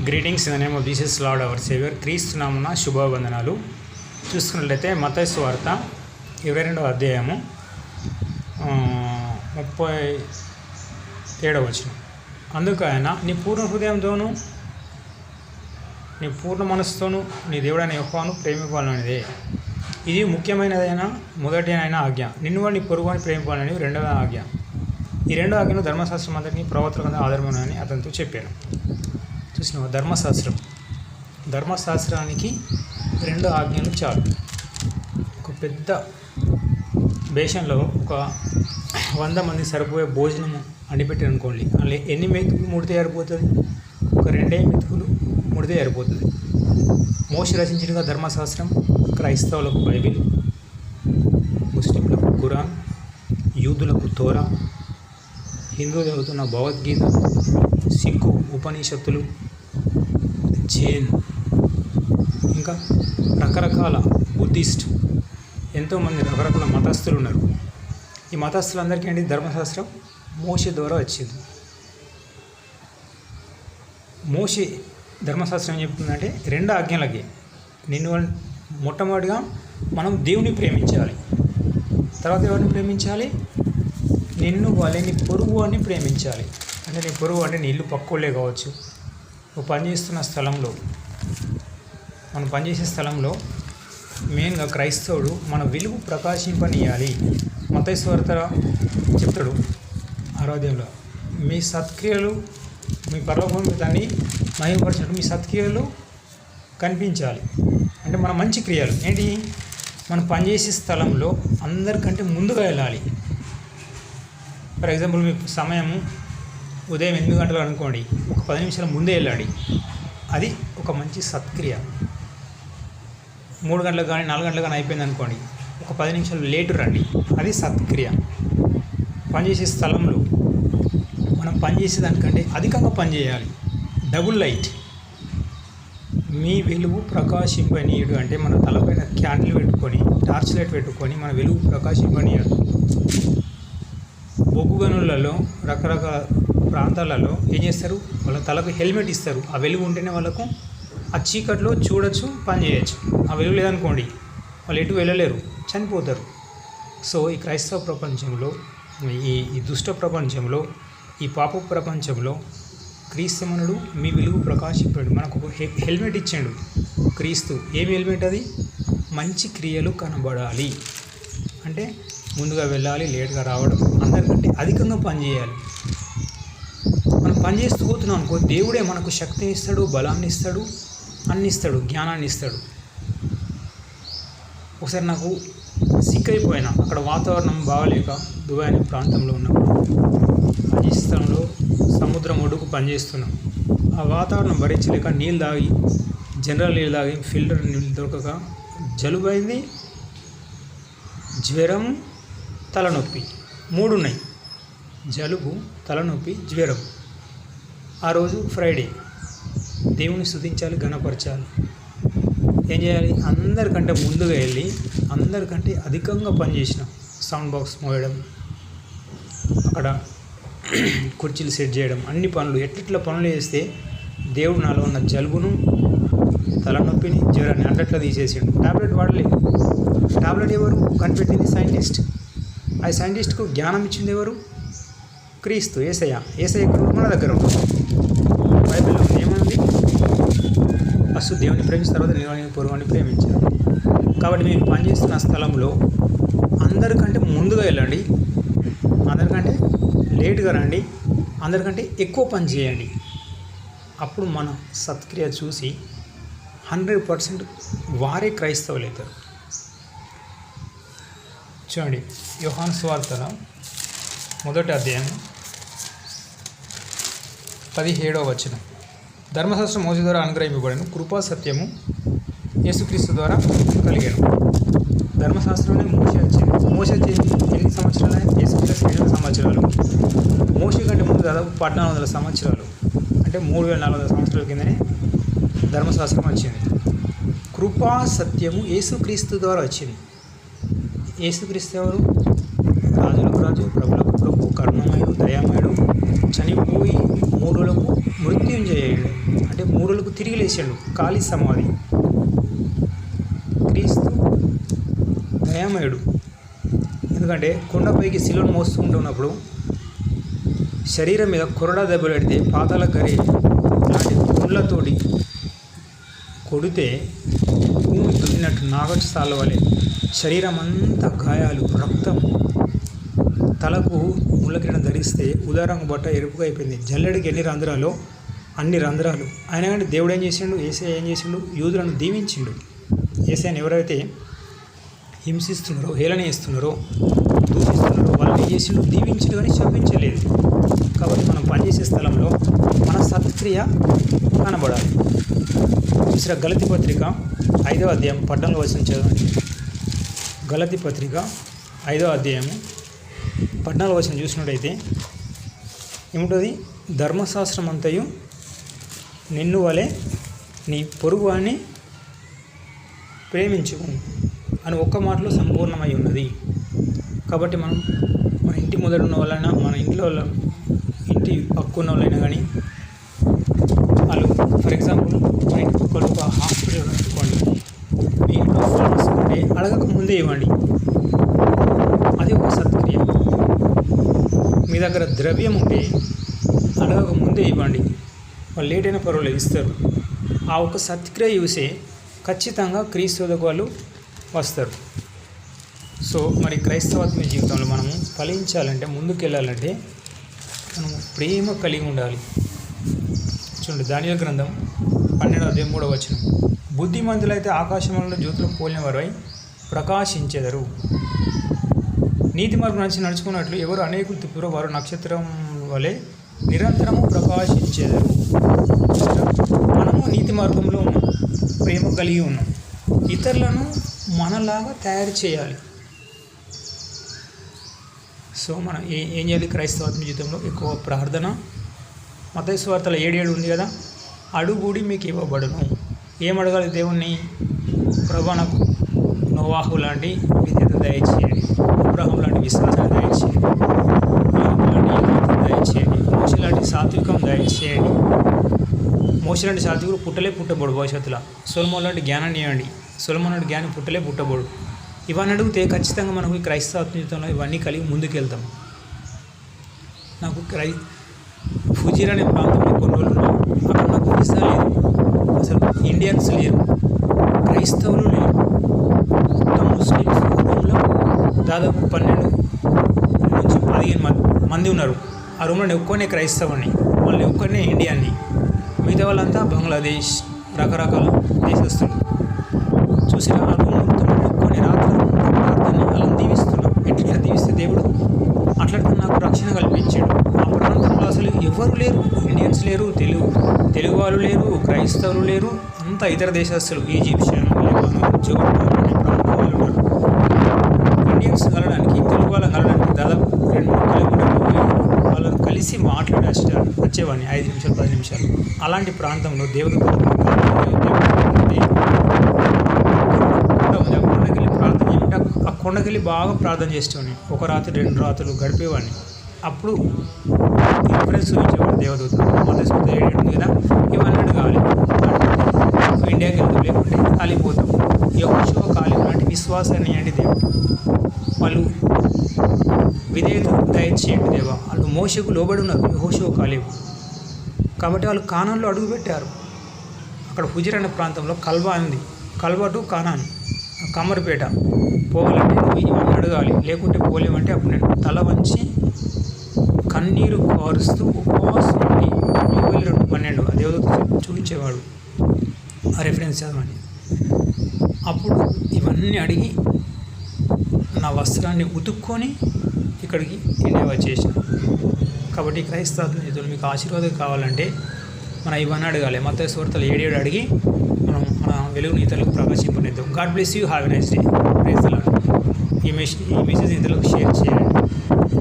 Greetings in the name of Jesus lord our saviour. క్రీస్తు నామమున శుభవందనాలు. చూసుకున్నట్లయితే మత్తయి సువార్త 22వ అధ్యాయము 37వ వచనం. అందుకు ఆయన, నీ పూర్ణ హృదయంతోనూ నీ పూర్ణ మనసుతోనూ నీ దేవుడైన యెహోవాను ప్రేమింపాలనేదే. ఇది ముఖ్యమైనదైన మొదటి అయిన ఆజ్ఞ. నిన్ను నీ పొరుగువాని ప్రేమింపాలనేది రెండవ ఆజ్ఞ. ఈ రెండో ఆజ్ఞను ధర్మశాస్త్రం అంతటినీ ప్రవర్తన ఆధారమని అతనితో చెప్పాను. చూసినావా? ధర్మశాస్త్రానికి రెండు ఆజ్ఞలు చాలు. ఒక పెద్ద బేషన్లో ఒక 100 మంది సరిపోయే భోజనము అండిపెట్టారు అనుకోండి, అందులో ఎన్ని మెతుకులు ముడితే సరిపోతుంది? ఒక 2 మెతుకులు ముడితే సరిపోతుంది. మోషే రచించిన ధర్మశాస్త్రం క్రైస్తవులకు బైబిల్, ముస్లింలకు ఖురాన్, యూదులకు తోరా, హిందువులు చదువుతున్న భగవద్గీత, సిక్కు ఉపనిషత్తులు, జైన్, ఇంకా రకరకాల బుద్ధిస్ట్, ఎంతోమంది రకరకాల మతస్థులు ఉన్నారు. ఈ మతస్థులందరికీ ఏంటి? ధర్మశాస్త్రం మోషే ద్వారా వచ్చింది. మోషే ధర్మశాస్త్రం ఏం చెప్తుందంటే 2 ఆజ్ఞలకి నిన్ను మొట్టమొదటిగా మనం దేవుని ప్రేమించాలి. తర్వాత ఎవరిని ప్రేమించాలి? నిన్ను వాళ్ళని పొరుగు అని ప్రేమించాలి. అంటే నీ పొరుగు అంటే నీ ఇల్లు పక్కోళ్ళే కావచ్చు. నువ్వు పనిచేస్తున్న స్థలంలో, మనం పనిచేసే స్థలంలో మెయిన్గా క్రైస్తవుడు మన వెలుగు ప్రకాశింపనీయాలి. మత్తయి సువార్త చెప్తాడు 6వ అధ్యాయంలో, మీ సత్క్రియలు మీ పరలోకము దాన్ని మహిమపరచినట్టు మీ సత్క్రియలు కనిపించాలి. అంటే మన మంచి క్రియలు ఏంటి? మనం పనిచేసే స్థలంలో అందరికంటే ముందుగా వెళ్ళాలి. ఫర్ ఎగ్జాంపుల్, మీ సమయము ఉదయం 8 గంటలు అనుకోండి, ఒక 10 నిమిషాల ముందే వెళ్ళాలి. అది ఒక మంచి సత్క్రియ. 3 గంటలకు కానీ 4 గంటలకు కానీ అయిపోయింది అనుకోండి, ఒక 10 నిమిషాలు లేటు రండి, అది సత్క్రియ. పనిచేసే స్థలంలో మనం పనిచేసేదానికంటే అధికంగా పనిచేయాలి. డబుల్ లైట్, మీ వెలుగు ప్రకాశింపనీయుడు అంటే మన తలపైన క్యాండిల్ పెట్టుకొని, టార్చ్ లైట్ పెట్టుకొని మన వెలుగు ప్రకాశింపనీయడు. బొగ్గు గనులలో రకరకాల ప్రాంతాలలో ఏం చేస్తారు? వాళ్ళ తలకు హెల్మెట్ ఇస్తారు. ఆ వెలుగు ఉంటేనే వాళ్ళకు ఆ చీకట్లో చూడొచ్చు, పని చేయొచ్చు. ఆ వెలుగు లేదనుకోండి, వాళ్ళు ఎటు వెళ్ళలేరు, చనిపోతారు. సో ఈ క్రైస్తవ ప్రపంచంలో, ఈ దుష్ట ప్రపంచంలో, ఈ పాప ప్రపంచంలో క్రీస్తుమనుడు మీ వెలుగు ప్రకాశింపాడు. మనకు ఒక హెల్మెట్ ఇచ్చాడు క్రీస్తు. ఏమి హెల్మెట్ అది? మంచి క్రియలు కనబడాలి. అంటే ముందుగా వెళ్ళాలి, లేట్గా రావడం, అందరికంటే అధికంగా పనిచేయాలి. మనం పనిచేస్తూ పోతున్నాం అనుకో, దేవుడే మనకు శక్తిని ఇస్తాడు, బలాన్ని ఇస్తాడు, అన్ని ఇస్తాడు, జ్ఞానాన్ని ఇస్తాడు. ఒకసారి నాకు సిక్ అయిపోయినా, అక్కడ వాతావరణం బాగలేక దుబాయ్ అనే ప్రాంతంలో ఉన్నప్పుడు పనిచేసే స్థలంలో సముద్రం ఒడ్డుకు పనిచేస్తున్నాం. ఆ వాతావరణం భరించలేక నీళ్ళు తాగి, జనరల్ నీళ్ళు తాగి, ఫిల్టర్ నీళ్ళు దొరకక జలుబు అయింది, జ్వరం, తలనొప్పి, 3 ఉన్నాయి. జలుబు, తలనొప్పి, జ్వరం. ఆ రోజు ఫ్రైడే. దేవుని స్తుతించాలి, ఘనపరచాలి. ఏం చేయాలి? అందరికంటే ముందుగా వెళ్ళి అందరికంటే అధికంగా పనిచేసినాం. సౌండ్ బాక్స్ మోయడం, అక్కడ కుర్చీలు సెట్ చేయడం, అన్ని పనులు ఎట్లా పనులు చేస్తే దేవుడు నాలో ఉన్న జలుబును, తలనొప్పిని, జ్వరాన్ని అట్లా తీసేసాడు. టాబ్లెట్ వాడలేదు. టాబ్లెట్ ఎవరు కనిపెట్టింది? సైంటిస్ట్. ఆ సైంటిస్ట్కు జ్ఞానం ఇచ్చింది ఎవరు? క్రీస్తు, యేసయ్య. యేసయ్య మన దగ్గర ఉంటుంది. బైబిల్లో ఏముంది? ఫస్ట్ దేవుని ప్రేమించిన తర్వాత నేను పొరుగుని ప్రేమించాను. కాబట్టి మేము పనిచేస్తున్న స్థలంలో అందరికంటే ముందుగా వెళ్ళండి, అందరికంటే లేటుగా రండి, అందరికంటే ఎక్కువ పని చేయండి. అప్పుడు మన సత్క్రియ చూసి 100% వారే క్రైస్తవులు అవుతారు. చూడండి, యోహాను సువార్తలో 1వ అధ్యాయం 17వ వచనం. ధర్మశాస్త్రం మోసే ద్వారా అనుగ్రహింపబడను, కృపా సత్యము యేసుక్రీస్తు ద్వారా కలిగాను. ధర్మశాస్త్రంలో మోషే వచ్చింది. మోషే వచ్చేది ఎన్ని సంవత్సరాలు? యేసుక్రీస్తు 7 సంవత్సరాలు. మోషే కంటే ముందు దాదాపు 1400 సంవత్సరాలు, అంటే 3400 సంవత్సరాల కిందనే ధర్మశాస్త్రం వచ్చింది. కృపా సత్యము యేసుక్రీస్తు ద్వారా వచ్చింది. యేసుక్రీస్తు ఎవరు? రాజులకు రాజు, ప్రభులకు ప్రభు, కరుణమయుడు, దయామయుడు, చనిపోయి 3 రోజులకు మృత్యుంజయుడు. అంటే చేసిండే 3 రోజులకు తిరిగి లేచాడు. ఖాళీ సమాధి. క్రీస్తు దయామయుడు. ఎందుకంటే కొండపైకి శిలువను మోస్తుంటున్నప్పుడు శరీరం మీద కొరడా దెబ్బలు పెడితే పాతాల గరి లాంటి ముళ్ళతోటి కొడితే భూమి దున్నినట్టు నాగటి సాల వలె శరీరం అంతా గాయాలు, రక్తం. తలకు ముళ్ళ కిరీటం ధరిస్తే ఉదారంగు బట్ట ఎరుపుగా అయిపోయింది. జల్లెడికి ఎన్ని రంధ్రాలు అన్ని రంధ్రాలు. అయినా కానీ దేవుడు ఏం చేసిండు? యేసయ్య ఏం చేసిండు? యూదులను దీవించిండు. యేసయ్యను ఎవరైతే హింసిస్తున్నారో, హేళన చేస్తున్నారో, దూషిస్తున్నారో వాళ్ళని ఏం చేసిండు? దీవించిండు కానీ శపించలేదు. కాబట్టి మనం పనిచేసే స్థలంలో మన సత్క్రియ కనబడాలి. చూసిన గలతీ పత్రిక 5వ అధ్యాయం 14వ వచనం చదవండి. గలతీ పత్రిక 5వ అధ్యాయము 14వ వచనం చూసినట్టయితే ఏముంటుంది? ధర్మశాస్త్రం అంతయు నిన్ను వలె నీ పొరుగు అని ప్రేమించుకు అని ఒక్క మాటలో సంపూర్ణమై ఉన్నది. కాబట్టి మనం మన ఇంటి ముందర ఉన్న వాళ్ళైనా, మన ఇంట్లో ఇంటి పక్కున్న వాళ్ళైనా కానీ వాళ్ళు ఫర్ ఎగ్జాంపుల్ మన ఇంటి పక్కన ఒక హాస్పిటల్ పెట్టుకోండి. మీ ఇంట్లో ఫండ్స్ ఉంటే అడగక ముందే ఇవ్వండి. అది ఒక సత్క్రియ. మీ దగ్గర ద్రవ్యం ఉంటే అడగక ముందే ఇవ్వండి. వాళ్ళు లేట్ అయినా పర్వాలేదు, ఇస్తారు. ఆ ఒక సత్క్రియ చూసే ఖచ్చితంగా క్రీస్తువులకు వాళ్ళు వస్తారు. సో మరి క్రైస్తవాత్మ జీవితంలో మనము ఫలించాలంటే, ముందుకెళ్ళాలంటే మనము ప్రేమ కలిగి ఉండాలి. చూడండి, దానియేలు గ్రంథం 12వ అధ్యాయం 3వ వచనం. బుద్ధిమంతులైతే ఆకాశంలో జ్యోతులు పోలిన వారై ప్రకాశించెదరు. నీతి మార్గం నడుచుకున్నట్లు ఎవరు అనేకులు తిప్పురో వారు నక్షత్రం వలె నిరంతరము ప్రకాశించెదరు. మనము నీతి మార్గంలో ఉన్నాం, ప్రేమ కలిగి ఉన్నాం. ఇతరులను మనలాగా తయారు చేయాలి. సో మనం ఏం చేయాలి? క్రైస్తవాత్మ జీవితంలో ఎక్కువ ప్రార్థన. మత్తయి సువార్తలో 7:7 ఉంది కదా, అడుగుడి మీకు ఇవ్వబడును. ఏం అడగాలి దేవుణ్ణి? ప్రభువా నాకు నోవాహు లాంటి విధేయత దయచేయండి, అబ్రహాము లాంటి విశ్వాసాన్ని దయచేయండి, యోబు లాంటి యోగ్యతను దయచేయండి, మోషే లాంటి సాత్వికం దయచేయండి. మోషే లాంటి సాత్వికుడు పుట్టబోడు భవిష్యత్తులో. సొలొమోను లాంటి జ్ఞానాన్ని ఇవ్వండి. సొలొమోను లాంటి జ్ఞానం పుట్టబోడు. ఇవన్నీ అడిగితే ఖచ్చితంగా మనకు క్రైస్తవ జీవితంలో ఇవన్నీ కలిగి ముందుకెళ్తాం. నాకు ఫుజీర్ అనే ప్రాంతంలో కొన్ని రోజులు ఉన్నాం. అక్కడ నాకు వీసా లేదు, అసలు ఇండియన్స్ లేరు, క్రైస్తవులు లేరు, ముస్లిమ్స్ రూమ్లో దాదాపు 12 నుంచి 15 మంది ఉన్నారు. ఆ రూమ్లో నేను ఒక్కనే క్రైస్తవుని, వాళ్ళని ఒక్కనే ఇండియాని, మిగతా వాళ్ళంతా బంగ్లాదేశ్, రకరకాల దేశస్తులు. చూసిన ఆ రూమ్ మొత్తం కొన్ని రాత్రులు ప్రార్థన వాళ్ళని దీవిస్తున్నాం. ఎట్లా దీవిస్తే దేవుడు అట్లా నాకు రక్షణ కల్పించాడు. ఆ ప్రాంతంలో అసలు ఎవరు లేరు, ఇండియన్స్ లేరు, తెలుగు వాళ్ళు లేరు, క్రైస్తవులు లేరు, అంతా ఇతర దేశస్తులు, ఈజిప్షియన్, లెబనాన్, జోర్డాన్ అనే ప్రాంతం వాళ్ళు ఉన్నారు. ఇండియన్స్ కలడానికి, తెలుగు వాళ్ళని కలడానికి దాదాపు 2-3 కిలోమీటర్లు పోయి వాళ్ళని కలిసి మాట్లాడి వచ్చేవాడిని 5 నిమిషాలు 10 నిమిషాలు. అలాంటి ప్రాంతంలో దేవుడు కొండకెళ్ళి ప్రార్థన చేయమంటే ఆ కొండకెళ్ళి బాగా ప్రార్థన చేసేవాడిని. 1 రాత్రి 2 రాత్రులు గడిపేవాడిని. అప్పుడు రిఫరెన్స్ చూపించేవాడు దేవదూత. మత్తయి 7:7 ఉంది కదా, ఇవన్నీ కావాలి, ఇండియాకి వెళ్తాం, లేకుంటే కాలిపోతాం. యెహోషువ కాలేబు లాంటి విశ్వాసాన్ని ఇవ్వండి దేవుడు. వాళ్ళు విధేయత దయచేయండి దేవా. వాళ్ళు మోషేకు లోబడి ఉన్నారు, యెహోషువ కాలేబు. కాబట్టి వాళ్ళు కానాన్లో అడుగుపెట్టారు. అక్కడ హుజర్ అనే ప్రాంతంలో కల్వా ఉంది. కల్వా టు కానాన్, కమ్మరిపేట పోవాలంటే నువ్వు ఇవన్నీ అడగాలి, లేకుంటే పోలేమంటే అప్పుడు నేను తల వంచి కన్నీరు కారుస్తూ ఉపవాసం ఉండి 7:12 ఆ దేవదూత చూపించేవాడు. ఆ రెఫరెన్స్ చదవండి. అప్పుడు ఇవన్నీ అడిగి నా వస్త్రాన్ని ఉతుక్కొని ఇక్కడికి ఇండియా వచ్చేసిన. కాబట్టి క్రైస్తవ జీవితంలో మీకు ఆశీర్వాదం కావాలంటే మనం ఇవన్నీ అడగాలి. మత్తయి సువార్తలు 7:7 అడిగి మనం మన వెలుగుని ఇతరులకు ప్రకాశింపనిద్దాం. God bless you. Have a nice day. Praise the Lord. ఈ మెసేజ్ ఇతరులకు షేర్ చేయండి.